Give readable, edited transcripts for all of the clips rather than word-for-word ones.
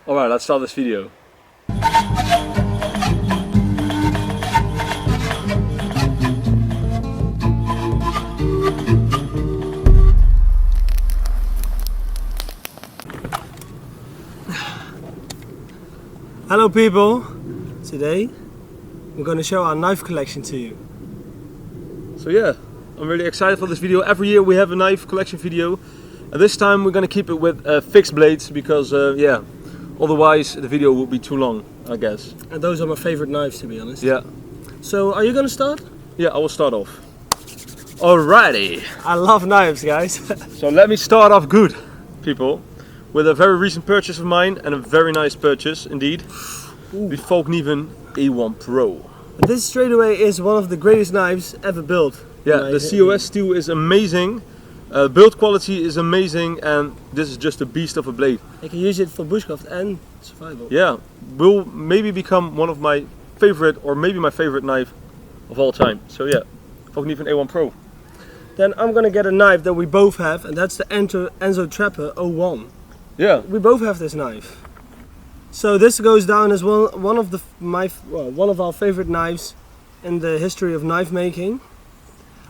Alright, let's start this video. Hello people! Today we're going to show our knife collection to you. So yeah, I'm really excited for this video. Every year we have a knife collection video. And this time we're going to keep it with fixed blades because yeah, otherwise the video will be too long, I guess. And those are my favorite knives, to be honest. Yeah. So are you going to start? Yeah, I will start off. Alrighty. I love knives, guys. So let me start off good, people. With a very recent purchase of mine and a very nice purchase indeed. Ooh. The Fallkniven A1 Pro. This straight away is one of the greatest knives ever built. Yeah, the COS steel is amazing. Build quality is amazing, and this is just a beast of a blade. You can use it for bushcraft and survival. Yeah, will maybe become one of my favorite, or maybe my favorite knife of all time. So yeah, Fallkniven A1 Pro. Then I'm gonna get a knife that we both have, and that's the Enzo Trapper O1. Yeah, we both have this knife. So this goes down as one of our favorite knives in the history of knife making.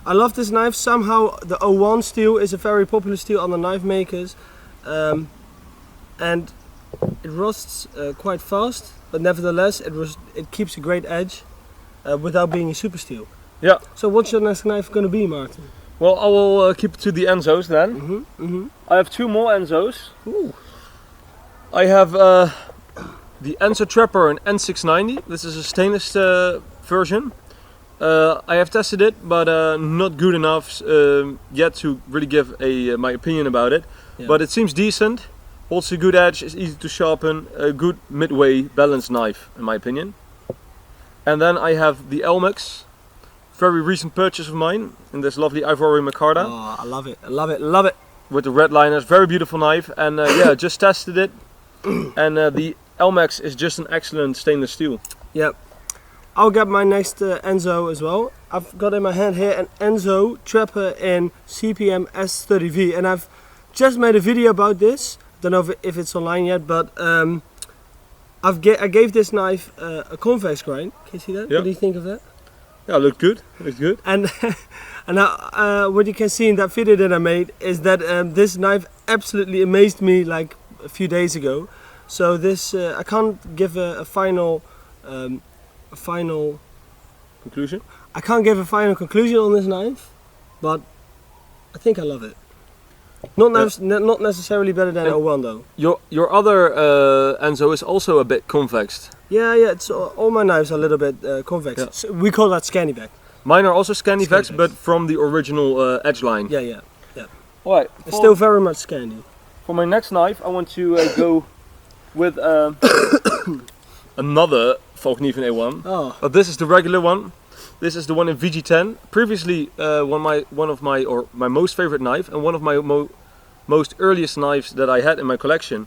I love this knife. Somehow the O1 steel is a very popular steel on the knife makers, and it rusts quite fast, but nevertheless it keeps a great edge without being a super steel. Yeah. So what's your next knife going to be, Martin? Well, I will keep it to the Enzos then. I have two more Enzos. Ooh. I have the Enzo Trapper an N690. This is a stainless version. I have tested it, but not good enough yet to really give my opinion about it. Yeah. But it seems decent, holds a good edge, is easy to sharpen, a good midway balanced knife in my opinion. And then I have the Elmax, very recent purchase of mine, in this lovely ivory micarta. Oh, I love it, I love it, love it. With the red liners, very beautiful knife, and yeah, just tested it. And the Elmax is just an excellent stainless steel. Yep. I'll get my next Enzo as well. I've got in my hand here an Enzo Trapper in CPM-3v, and I've just made a video about this. Don't know if it's online yet, but I gave this knife a convex grind. Can you see that? Yeah. What do you think of that? Yeah, looked good. Looked good. And now, what you can see in that video that I made is that this knife absolutely amazed me like a few days ago. So this I can't give a final conclusion. I can't give a final conclusion on this knife, but I think I love it. Not necessarily better than O1 though. Your other Enzo is also a bit convexed. Yeah, it's all my knives are a little bit convex. Yeah. So we call that scandi back. Mine are also scandi backs, but from the original edge line. Yeah. Alright. It's still very much scandi. For my next knife, I want to go with another Fallkniven A1. Oh. But this is the regular one. This is the one in VG10. Previously, one of my most favorite knife and one of my most earliest knives that I had in my collection.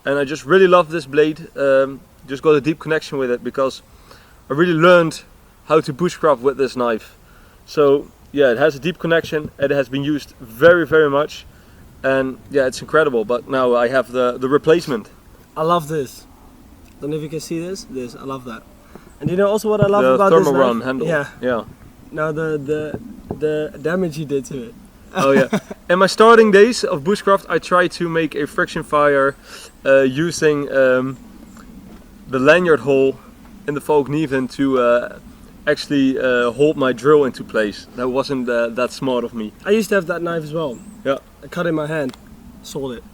And I just really love this blade. Just got a deep connection with it because I really learned how to bushcraft with this knife. So yeah, it has a deep connection. It has been used very, very much. And yeah, it's incredible. But now I have the replacement. I love this. Don't know if you can see this. I love that. And you know also what I love about this knife? The thermal run handle. Yeah. Now the damage you did to it. Oh yeah. In my starting days of bushcraft, I tried to make a friction fire using the lanyard hole in the Fallkniven to actually hold my drill into place. That wasn't that smart of me. I used to have that knife as well. Yeah. I cut it in my hand, sold it.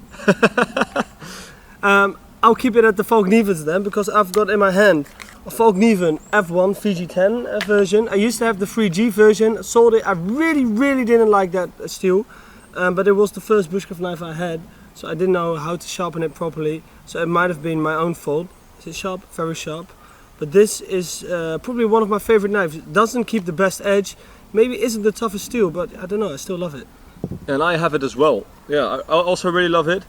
I'll keep it at the Fallknivens then, because I've got in my hand a Fallkniven F1 VG10 version. I used to have the 3G version, sold it. I really didn't like that steel, but it was the first bushcraft knife I had, so I didn't know how to sharpen it properly, so it might have been my own fault. Is it sharp? Very sharp. But this is probably one of my favorite knives. It doesn't keep the best edge, maybe isn't the toughest steel, but I don't know, I still love it. And I have it as well. Yeah, I also really love it.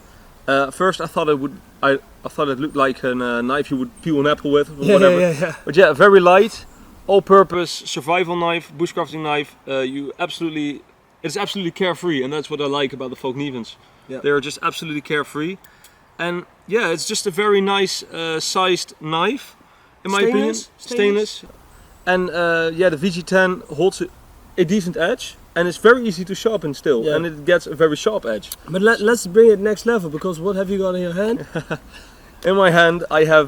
First I thought it looked like a knife you would peel an apple with or whatever. Yeah. But yeah, very light, all-purpose survival knife, bushcrafting knife. It's absolutely carefree, and that's what I like about the Fallknivens. Yeah. They are just absolutely carefree, And yeah, it's just a very nice sized knife, in my opinion. Stainless. And yeah, the VG10 holds a decent edge, and it's very easy to sharpen still, and it gets a very sharp edge. But let's bring it next level, because what have you got in your hand? In my hand I have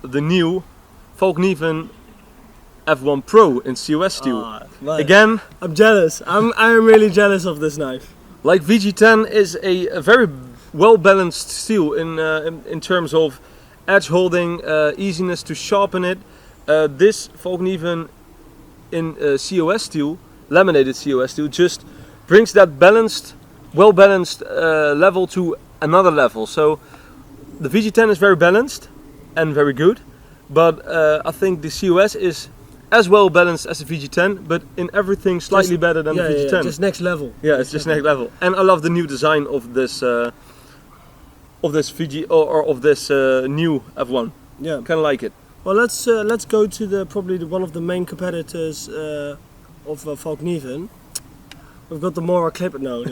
the new Fallkniven F1 Pro in COS steel. Again, I'm jealous. I'm really jealous of this knife. Like VG10 is a very well balanced steel in terms of edge holding, easiness to sharpen it. This Fallkniven in COS steel, laminated COS steel, just brings that balanced, well balanced level to another level. So the VG10 is very balanced and very good, but I think the COS is as well balanced as the VG10, but in everything slightly better than the VG10. Yeah, just next level. Yeah, it's just next level. And I love the new design of this VG or of this new F1. Yeah, kind of like it. Well, let's go to probably one of the main competitors of Fallkniven. We've got the Mora clipper now.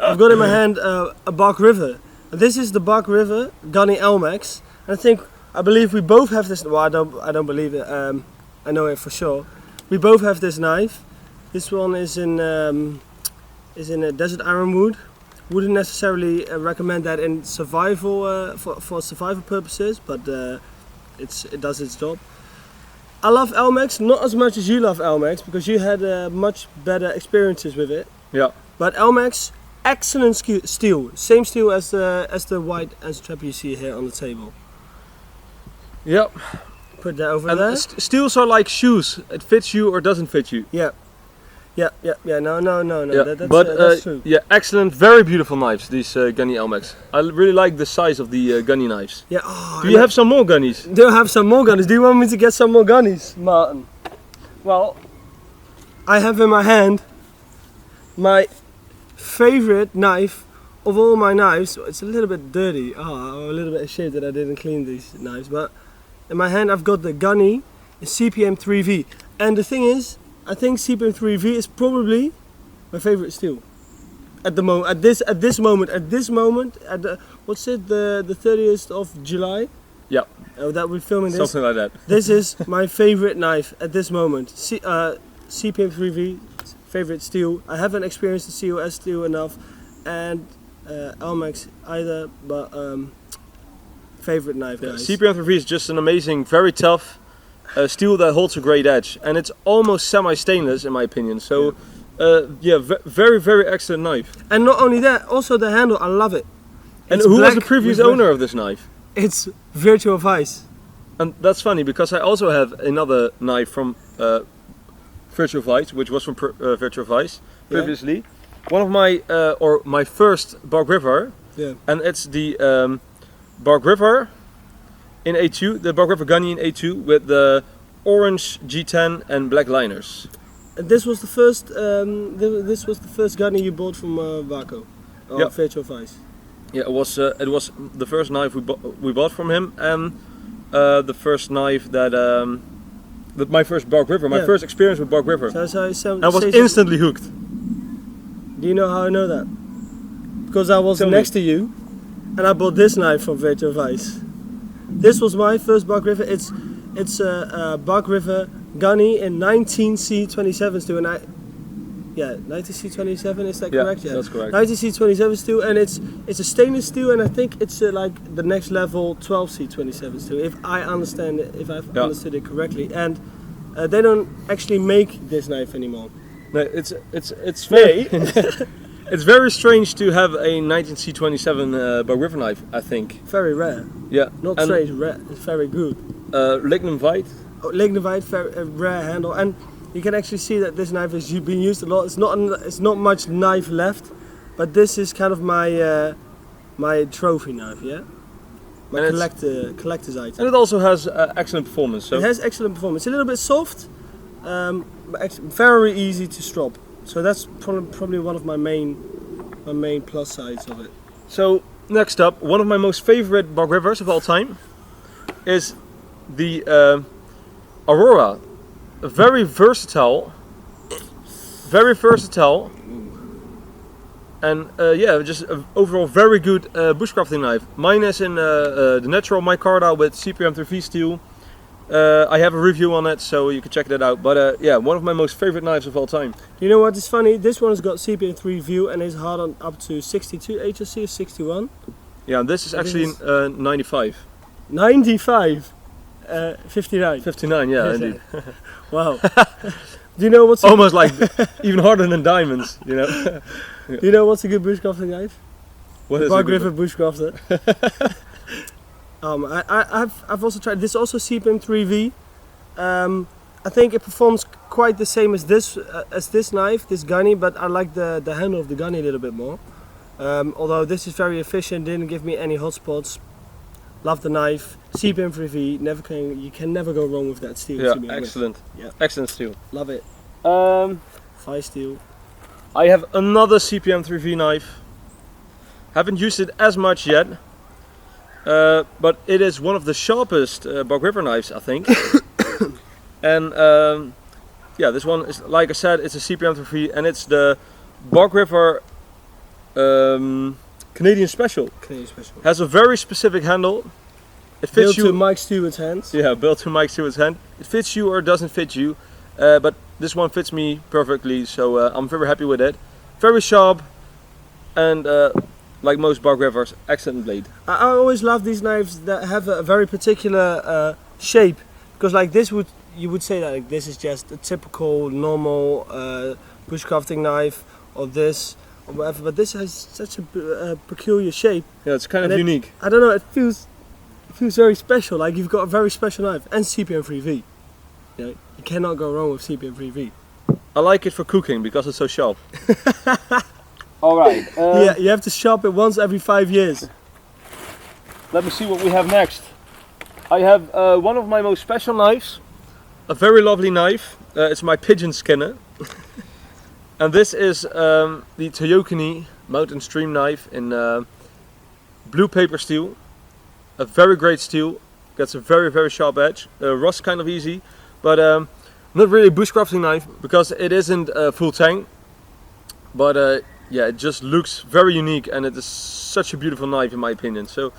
I've got in my hand a Bark River. This is the Bark River Gunny Elmax. And I believe we both have this. Well, I don't believe it. I know it for sure. We both have this knife. This one is in a desert ironwood. Wouldn't necessarily recommend that in survival for survival purposes, but it does its job. I love Elmax, not as much as you love Elmax, because you had much better experiences with it. Yeah. But Elmax, excellent steel, same steel as the white Enzo Trapper you see here on the table. Yep. Put that over there. Steels are like shoes; it fits you or doesn't fit you. Yeah. Yeah. No. Yeah. That's true. Yeah, excellent, very beautiful knives. These Gunny Elmax. I really like the size of the Gunny knives. Yeah. Do you have some more Gunnies? Do I have some more Gunnies? Do you want me to get some more Gunnies, Martin? Well, I have in my hand my favorite knife of all my knives. It's a little bit dirty. I'm a little bit ashamed that I didn't clean these knives. But in my hand, I've got the Gunny CPM-3V, and the thing is, I think CPM-3V is probably my favorite steel at the moment. At this moment, what's it? The 30th of July. Yeah. That we're filming this. Something like that. This is my favorite knife at this moment. CPM-3V, favorite steel. I haven't experienced the COS steel enough, and Elmax either, but favorite knife, guys. CPM-3V is just an amazing, very tough steel that holds a great edge, and it's almost semi-stainless in my opinion. So very, very excellent knife. And not only that, also the handle, I love it. And who was the previous owner of this knife? It's Virtual Vice. And that's funny, because I also have another knife from Virtual Vice, which was from Virtual Vice previously. One of my my first Bark River, and it's the Bark River in A2, the Bark River Gunny in A2 with the orange G10 and black liners. And this was the first. This was the first Gunny you bought from Vaco, Virtual Vice. Yeah, it was the first knife we bought from him, and the first knife that my first Bark River, my first experience with Bark River. I was instantly hooked. Do you know how I know that? Because I was next to you, and I bought this knife from Virtual Vice. This was my first Bark River. It's a Bark River Gunny in 19C27 steel, and 19C27, is that correct? Yeah, that's correct. 19C27 steel, and it's a stainless steel, and I think it's like the next level 12C27 steel, if I understand it, if I've understood it correctly. And they don't actually make this knife anymore. No, it's very it's very strange to have a 19C27 Bark River knife, I think. Very rare. Yeah. Not strange, rare. It's very good. Lignum White. Lignum White, very rare handle, and you can actually see that this knife has been used a lot. It's not much knife left, but this is kind of my my trophy knife, my collector's item. And it also has excellent performance. So it has excellent performance. A little bit soft, but very easy to strop. So that's probably one of my main plus sides of it. So next up, one of my most favorite Bark Rivers of all time is the Aurora. Very versatile, very, very And yeah, just overall very good bushcrafting knife. Mine is in the natural micarta with CPM-3V steel. I have a review on it, so you can check that out. But yeah, one of my most favorite knives of all time. You know what is funny? This one's got CPM-3V and is hardened up to 62 HSC or 61. Yeah, this is actually 95. 95? 59. 59, yeah, indeed. Wow. Do you know what's almost like even harder than diamonds, you know? Do you know what's a good bushcrafting knife? What is Bug River Bushcrafter. I've also tried this, also CPM-3V. I think it performs quite the same as this knife, this gunny, but I like the handle of the gunny a little bit more. Although this is very efficient, didn't give me any hot spots. Love the knife. CPM-3V, you can never go wrong with that steel. Yeah, excellent. Yeah, excellent steel. Love it. Fire steel. I have another CPM-3V knife. Haven't used it as much yet, but it is one of the sharpest Bug River knives, I think. And yeah, this one is, like I said, it's a CPM-3V, and it's the Bug River Canadian Special. Canadian Special. Has a very specific handle. It fits built you to Mike Stewart's hands. Yeah, built to Mike Stewart's hand. It fits you or doesn't fit you, but this one fits me perfectly, so I'm very happy with it. Very sharp, and like most Bug Rivers, excellent blade. I always love these knives that have a very particular shape, because like this you would say that like, this is just a typical normal bushcrafting knife, or this or whatever, but this has such a peculiar shape. Yeah, it's kind of unique. I don't know, it feels very special, like you've got a very special knife. And CPM-3V. You know, you cannot go wrong with CPM-3V. I like it for cooking because it's so sharp. Alright. Yeah, you have to sharp it once every 5 years. Let me see what we have next. I have one of my most special knives. A very lovely knife. It's my pigeon skinner. And this is the Toyokuni Mountain stream knife in blue paper steel. A very great steel. Gets a very, very sharp edge. Rust kind of easy, but not really a bushcrafting knife because it isn't full tang. But yeah, it just looks very unique, and it is such a beautiful knife in my opinion. So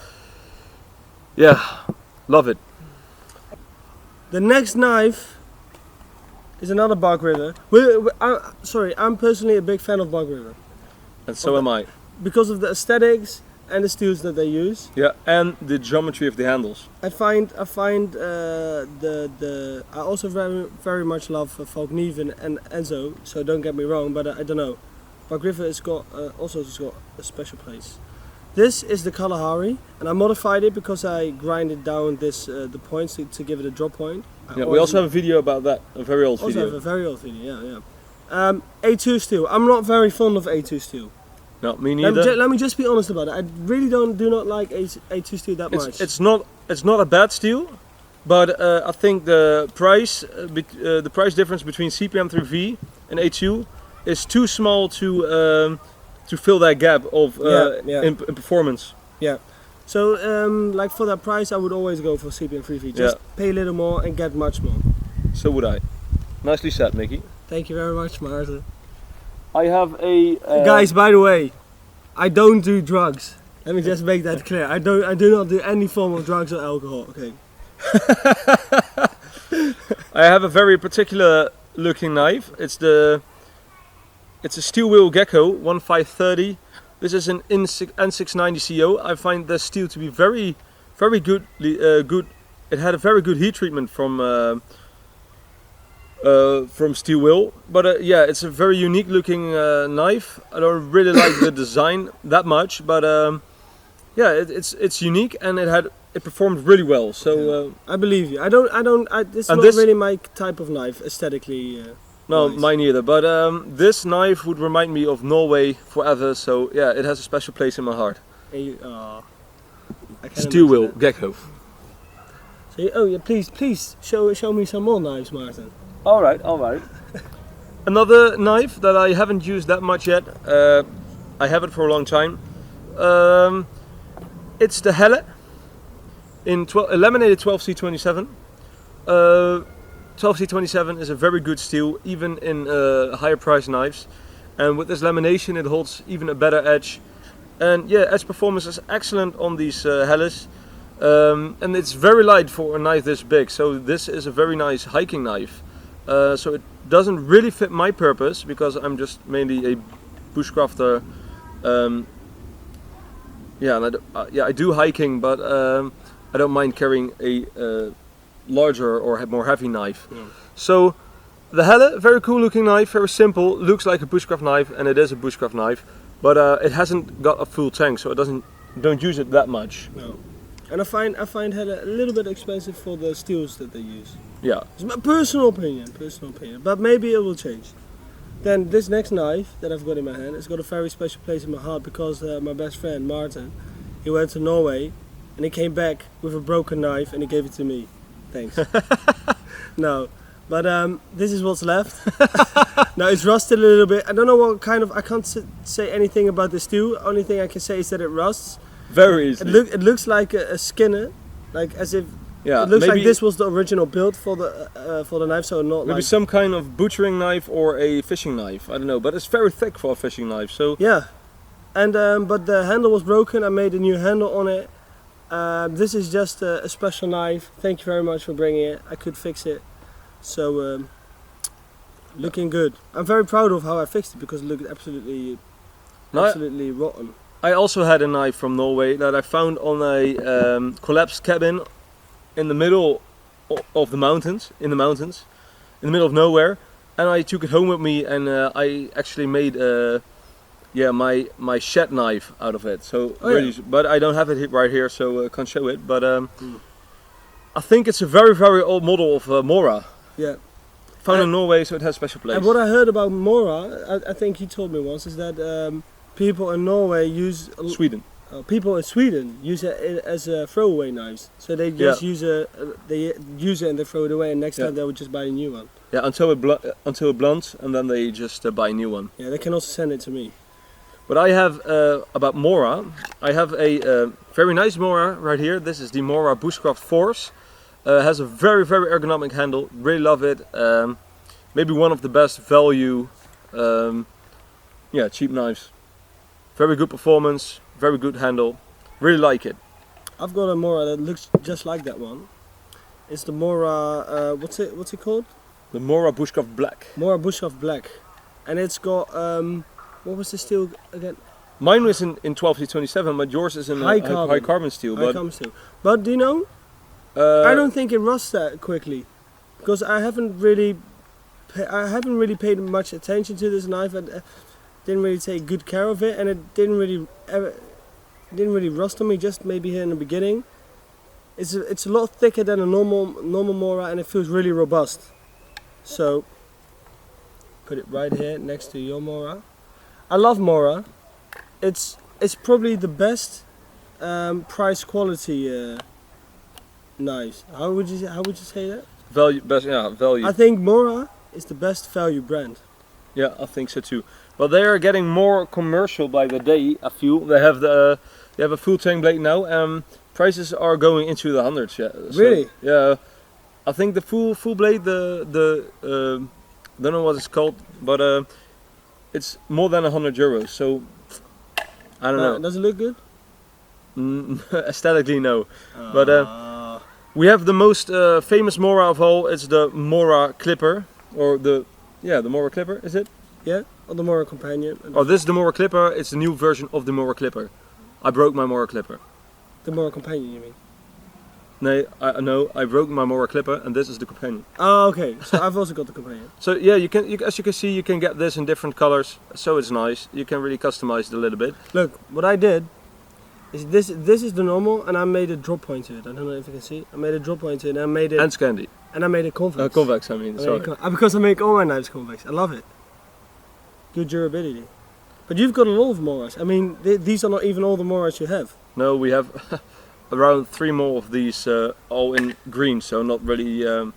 yeah, love it. The next knife is another Bug River. Sorry, I'm personally a big fan of Bug River. And so am I. Because of the aesthetics and the steels that they use. Yeah, and the geometry of the handles. I also very much love Fallkniven and Enzo. So don't get me wrong, but I don't know. Bug River has got also got a special place. This is the Kalahari, and I modified it because I grinded down the points to give it a drop point. Yeah, we also have a video about that, a very old video. Also have a very old video, yeah. A2 steel. I'm not very fond of A2 steel. No, me neither. Let me just be honest about it. I really do not like A2 steel that much. It's not a bad steel, but I think the price difference between CPM-3V and A2 is too small to fill that gap of in performance. Yeah. So like for that price, I would always go for CPM-3V. Just pay a little more and get much more. So would I. Nicely said, Mickey. Thank you very much, Martin. I have a guys. By the way, I don't do drugs. Let me just make that clear. I do not do any form of drugs or alcohol. Okay. I have a very particular looking knife. It's a steel wheel Gekko 1530. This is an N690 CO. I find the steel to be very good. It had a very good heat treatment from steel wheel, but yeah, it's a very unique looking knife. I don't really like the design that much, but yeah, it's unique, and it performed really well. So I believe you. This is not really my type of knife aesthetically. No, nice. Mine either. But this knife would remind me of Norway forever. So yeah, it has a special place in my heart. Steel wheel Gekko. So, oh yeah, please show me some more knives, Martin. All right. Another knife that I haven't used that much yet. I have it for a long time. It's the Helle in laminated 12C27. 12C27 is a very good steel, even in higher priced knives. and with this lamination it holds even a better edge. And yeah, edge performance is excellent on these Helles. And it's very light for a knife this big, so this is a very nice hiking knife. So it doesn't really fit my purpose because I'm just mainly a bushcrafter. I do hiking, but I don't mind carrying a larger or more heavy knife. Yeah. So the Helle, very cool looking knife, very simple, looks like a bushcraft knife, and it is a bushcraft knife, but it hasn't got a full tank, so don't use it that much. No. And I find Helle a little bit expensive for the steels that they use. Yeah. It's my personal opinion, but maybe it will change. Then this next knife that I've got in my hand, it's got a very special place in my heart because my best friend Martin, he went to Norway and he came back with a broken knife and he gave it to me. Thanks. No, but this is what's left. Now it's rusted a little bit. I don't know what kind of, I can't say anything about the steel. Only thing I can say is that it rusts. Very easily. It looks like a skinner, like as if it looks like this was the original build for the knife, so not maybe like some kind of butchering knife or a fishing knife. I don't know, but it's very thick for a fishing knife. So yeah, and but the handle was broken. I made a new handle on it. This is just a special knife. Thank you very much for bringing it. I could fix it, so looking good. I'm very proud of how I fixed it because it looked absolutely rotten. I also had a knife from Norway that I found on a collapsed cabin in the middle of the mountains, in the middle of nowhere, and I took it home with me, and I actually made my shed knife out of it. So but I don't have it right here, so I can't show it. But I think it's a very, very old model of Mora. Yeah. Found in Norway, so it has a special place. And what I heard about Mora, I think he told me once, is that people in Norway use people in Sweden use it as throwaway knives. So they just use it and they throw it away, and next time they would just buy a new one. Yeah, until it blunts, and then they just buy a new one. Yeah, they can also send it to me. But I have about Mora. I have a very nice Mora right here. This is the Mora Bushcraft Force. Has a very, very ergonomic handle. Really love it. Maybe one of the best value, cheap knives. Very good performance, very good handle. Really like it. I've got a Mora that looks just like that one. It's the Mora. What's it called? The Mora Bushcraft Black. Mora Bushcraft Black, and it's got what was the steel again? Mine was in 12C27, but yours is in high carbon steel. But do you know? I don't think it rusts that quickly, because I haven't really paid much attention to this knife. And didn't really take good care of it, and it didn't really rust on me. Just maybe here in the beginning. It's a lot thicker than a normal Mora, and it feels really robust. So put it right here next to your Mora. I love Mora. It's probably the best price quality knife. How would you say that? Value. I think Mora is the best value brand. Yeah, I think so too. But they are getting more commercial by the day. I feel they have a full tank blade now. Prices are going into the hundreds. Yeah. So, really? Yeah. I think the full blade, don't know what it's called, but it's more than €100. So I don't know. Does it look good? Aesthetically, no. But we have the most famous Mora of all. It's the Mora Clipper, or the Mora Clipper. Is it? Yeah. Or the Mora Companion. Oh, this is the Mora Clipper. It's the new version of the Mora Clipper. I broke my Mora Clipper. The Mora Companion, you mean? No, I broke my Mora Clipper, and this is the Companion. Oh, okay. So I've also got the Companion. So yeah, as you can see, you can get this in different colors. So it's nice. You can really customize it a little bit. Look, what I did is this is the normal, and I made a drop point to it. I don't know if you can see. I made a drop point to it, and I made it. And scandi. And I made it convex. Convex, I mean. Sorry. Because I make all my knives convex. I love it. Good durability. But you've got a lot of Moras. I mean, these are not even all the Moras you have. No, we have around 3 more of these, all in green, so not really. And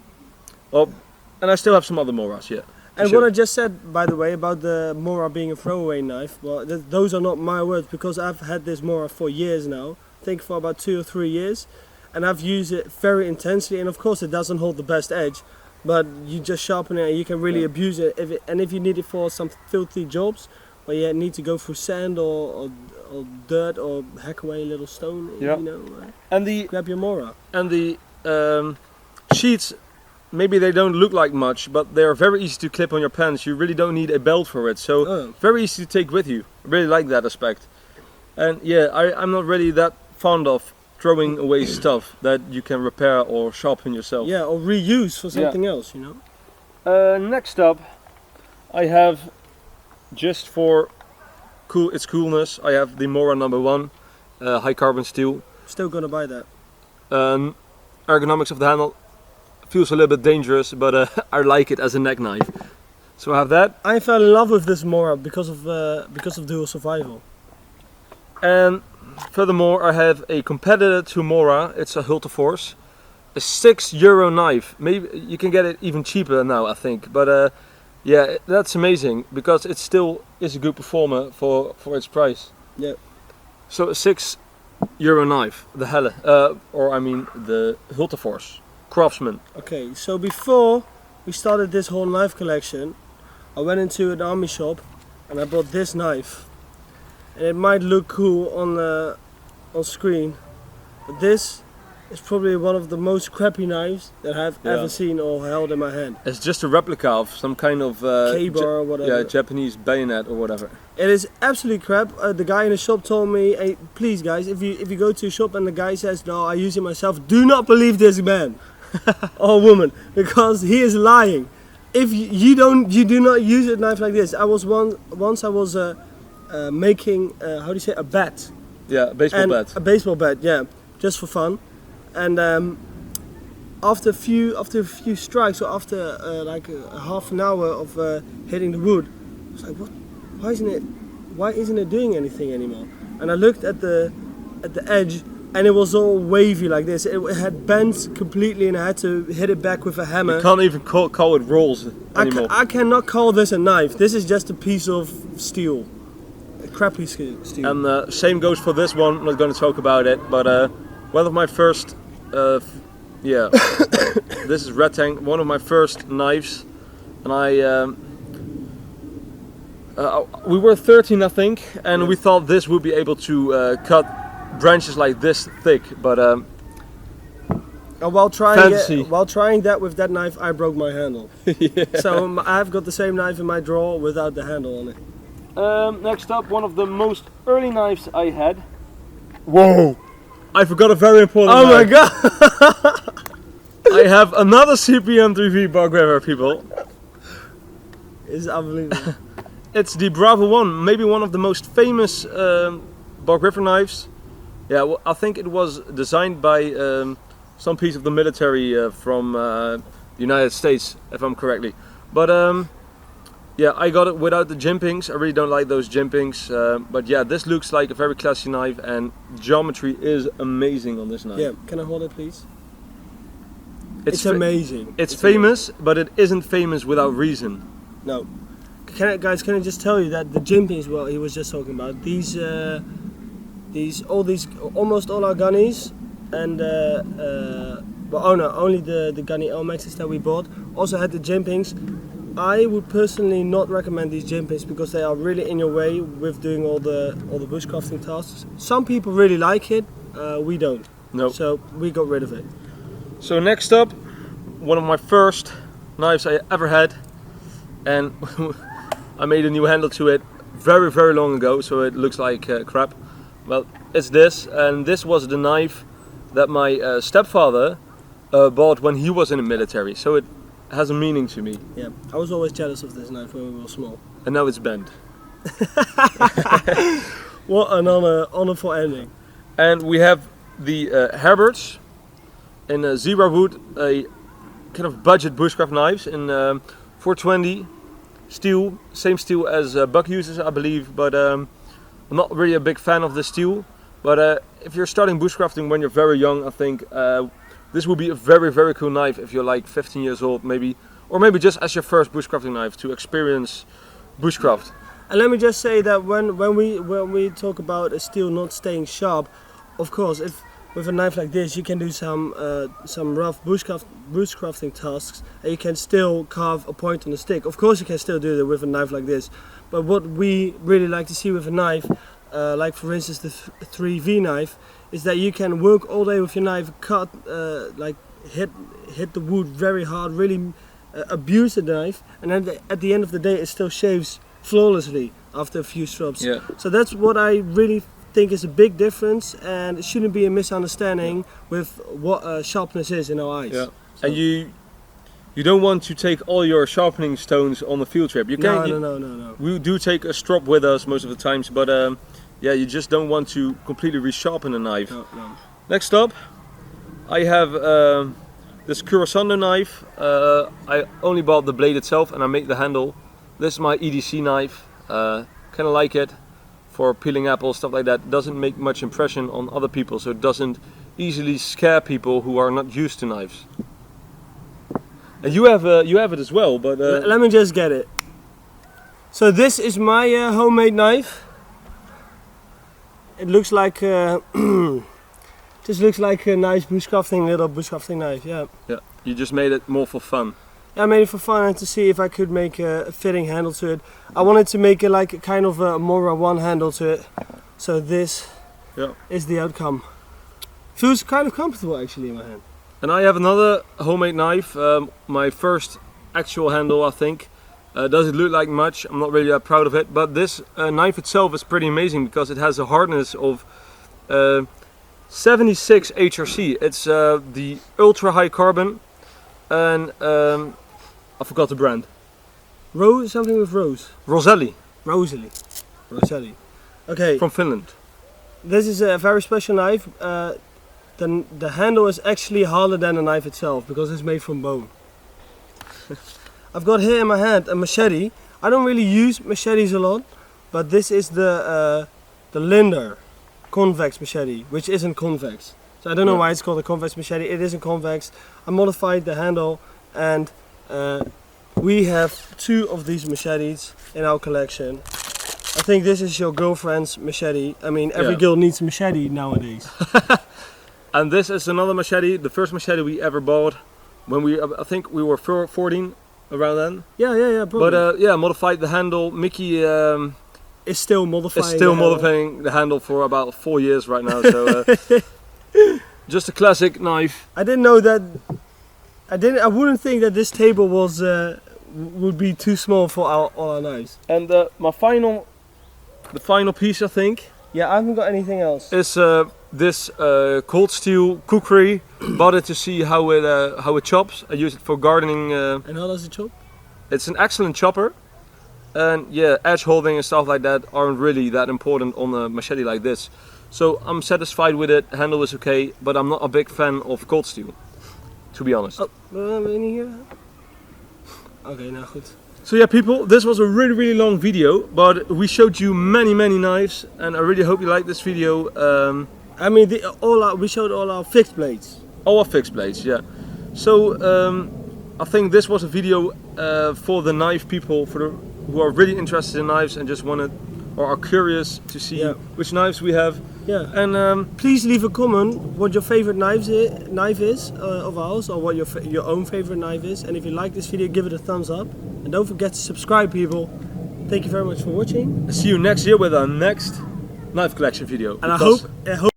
I still have some other Moras, yeah. And what I just said, by the way, about the Mora being a throwaway knife, well, those are not my words, because I've had this Mora for years now. I think for about 2 or 3 years, and I've used it very intensely. And of course, it doesn't hold the best edge, but you just sharpen it and you can really abuse it. If you need it for some filthy jobs, where you need to go through sand or dirt or hack away a little stone, you know, and grab your Mora. And the sheets, maybe they don't look like much, but they're very easy to clip on your pants. You really don't need a belt for it, so very easy to take with you. I really like that aspect. And yeah, I'm not really that fond of throwing away stuff that you can repair or sharpen yourself. Yeah, or reuse for something else, you know. Next up, I have, just for its coolness, I have the Mora #1 high carbon steel. Still gonna buy that. Ergonomics of the handle feels a little bit dangerous, but I like it as a neck knife. So I have that. I fell in love with this Mora because of dual survival. And furthermore, I have a competitor to Mora. It's a Hultaforce, a €6 knife. Maybe you can get it even cheaper now, I think. But yeah, that's amazing because it still is a good performer for its price. Yeah. So a €6 knife, the Helle, or I mean the Hultaforce, craftsman. Okay, so before we started this whole knife collection, I went into an army shop and I bought this knife. And it might look cool on screen, but this is probably one of the most crappy knives that I've ever seen or held in my hand. It's just a replica of some kind of K-bar or whatever. Yeah, Japanese bayonet or whatever. It is absolutely crap. The guy in the shop told me, hey, please guys, if you go to a shop and the guy says, no, I use it myself, do not believe this man or woman, because he is lying. If you do not use a knife like this. I was once making how do you say, a bat? Yeah, a baseball bat. A baseball bat, yeah, just for fun. And after a few strikes, or after like a half an hour of hitting the wood, I was like, what? Why isn't it doing anything anymore? And I looked at the edge, and it was all wavy like this. It had bent completely, and I had to hit it back with a hammer. You can't even call it rolls anymore. I cannot call this a knife. This is just a piece of steel. Crappy steel. And same goes for this one. I'm not going to talk about it, but one of my first, yeah, this is Red Tank, one of my first knives, and we were 13, I think, and we thought this would be able to cut branches like this thick, but while trying that with that knife, I broke my handle. Yeah. So I've got the same knife in my drawer without the handle on it. Next up, one of the most early knives I had. Whoa! I forgot a very important knife. My god! I have another CPM-3V bar grabber, people. It's unbelievable. It's the Bravo 1, maybe one of the most famous bar grabber knives. Yeah, well, I think it was designed by some piece of the military from the United States, if I'm correctly. But yeah, I got it without the jimpings. I really don't like those jimpings. But yeah, this looks like a very classy knife, and geometry is amazing on this knife. Yeah, can I hold it, please? It's amazing. It's famous, but it isn't famous without reason. No. Guys, can I just tell you that the jimpings, well, he was just talking about almost all our gunnies, and only the gunny Elmaxes that we bought also had the jimpings. I would personally not recommend these jimpings because they are really in your way with doing all the bushcrafting tasks. Some people really like it, we don't. No. So we got rid of it. So next up, one of my first knives I ever had, and I made a new handle to it very, very long ago, so it looks like crap. Well, it's this, and this was the knife that my stepfather bought when he was in the military, so it has a meaning to me. Yeah, I was always jealous of this knife when we were small. And now it's bent. What an honorful ending. And we have the Herbertz in zebra wood, a kind of budget bushcraft knives in 420 steel, same steel as Buck uses, I believe, but I'm not really a big fan of the steel. But if you're starting bushcrafting when you're very young, I think this will be a very, very cool knife if you're like 15 years old, maybe, or maybe just as your first bushcrafting knife to experience bushcraft. And let me just say that when we talk about a steel not staying sharp, of course, with a knife like this, you can do some rough bushcrafting tasks, and you can still carve a point on the stick. Of course, you can still do that with a knife like this. But what we really like to see with a knife, like for instance the 3V knife, is that you can work all day with your knife, cut, like hit the wood very hard, really abuse the knife, and then at the end of the day it still shaves flawlessly after a few strokes. Yeah. So that's what I really think is a big difference, and it shouldn't be a misunderstanding with what sharpness is in our eyes. Yeah. So. And you don't want to take all your sharpening stones on the field trip. You can. No. We do take a strop with us most of the times, but yeah, you just don't want to completely resharpen a knife. No. Next up, I have this Kurasuando knife. I only bought the blade itself and I made the handle. This is my EDC knife. Kind of like it for peeling apples, stuff like that. Doesn't make much impression on other people, so it doesn't easily scare people who are not used to knives. And you have it as well, but let me just get it. So this is my homemade knife. It looks like just looks like a nice little bushcrafting knife. Yeah. Yeah. You just made it more for fun. I made it for fun and to see if I could make a fitting handle to it. I wanted to make it like a kind of a Mora 1 handle to it. So this is the outcome. Feels kind of comfortable actually in my hand. And I have another homemade knife, my first actual handle I think. Does it look like much? I'm not really that proud of it, but this knife itself is pretty amazing because it has a hardness of 76 HRC. It's the ultra high carbon, and I forgot the brand. Rose, something with rose. Roselli. Roselli. Okay. From Finland. This is a very special knife. The handle is actually harder than the knife itself because it's made from bone. I've got here in my hand a machete. I don't really use machetes a lot, but this is the Linder convex machete, which isn't convex. So I don't know why it's called a convex machete. It isn't convex. I modified the handle, and we have 2 of these machetes in our collection. I think this is your girlfriend's machete. I mean, every girl needs a machete nowadays. And this is another machete, the first machete we ever bought when I think we were 14 around then. Yeah, probably. But yeah, modified the handle. Mickey is still modifying. The handle for about 4 years right now. So just a classic knife. I didn't know that. I wouldn't think that this table was would be too small for all our knives. And the final piece I think. Yeah, I haven't got anything else. Is this cold steel Kukri. Bought it to see how it chops. I use it for gardening. And how does it chop? It's an excellent chopper. And yeah, edge holding and stuff like that aren't really that important on a machete like this. So I'm satisfied with it. Handle is okay, but I'm not a big fan of cold steel, to be honest. Oh, in here? Okay, now good. So yeah, people, this was a really long video, but we showed you many knives, and I really hope you liked this video. I mean, we showed all our fixed blades. All our fixed blades, yeah. So I think this was a video for the knife people, who are really interested in knives and just wanted or are curious to see which knives we have. Yeah. And please leave a comment what your favorite knife is of ours, or what your own favorite knife is. And if you like this video, give it a thumbs up. And don't forget to subscribe, people. Thank you very much for watching. See you next year with our next knife collection video. And I hope